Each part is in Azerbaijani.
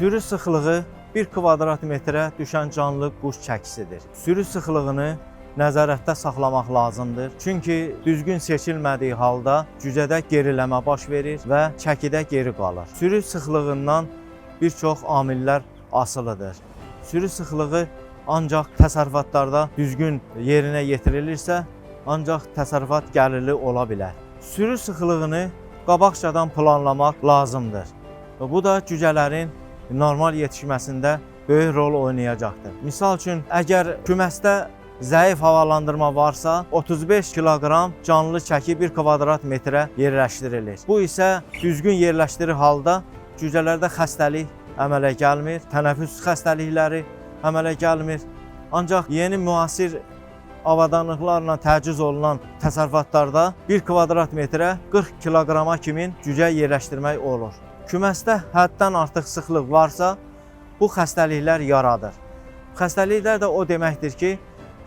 Sürü sıxlığı 1 kvadrat metrə düşən canlı quş çəkisidir. Sürü sıxlığını nəzarətdə saxlamaq lazımdır. Çünki düzgün seçilmədiyi halda cücədə geriləmə baş verir və çəkidə geri qalır. Sürü sıxlığından bir çox amillər asılıdır. Sürü sıxlığı ancaq təsərrüfatlarda düzgün yerinə yetirilirsə, ancaq təsərrüfat gəlirli ola bilər. Sürü sıxlığını qabaqcadan planlamaq lazımdır. Bu da cücələrin normal yetişməsində böyük rol oynayacaqdır. Misal üçün, əgər küməsdə zəif havalandırma varsa, 35 kiloqram canlı çəki 1 kvadrat metrə yerləşdirilir. Bu isə düzgün yerləşdirir halda cücələrdə xəstəlik əmələ gəlmir, tənəffüs xəstəlikləri əmələ gəlmir. Ancaq yeni müasir avadanlıqlarla təchiz olunan təsərrüfatlarda 1 kvadrat metrə 40 kiloqrama kimi cücə yerləşdirmək olur. Küməsdə həddən artıq sıxlıq varsa, bu xəstəliklər yaradır. Xəstəliklər də o deməkdir ki,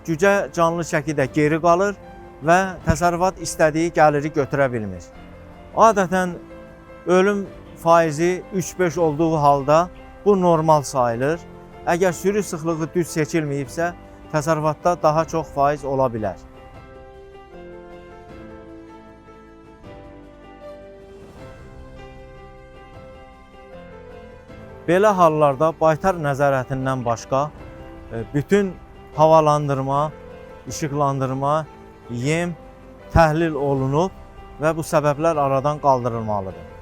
cücə canlı çəkidə geri qalır və təsərrüfat istədiyi gəliri götürə bilmir. Adətən ölüm faizi 3-5 olduğu halda bu normal sayılır. Əgər sürü sıxlığı düz seçilməyibsə, təsərrüfatda daha çox faiz ola bilər. Belə hallarda baytar nəzarətindən başqa bütün havalandırma, işıqlandırma, yem təhlil olunub və bu səbəblər aradan qaldırılmalıdır.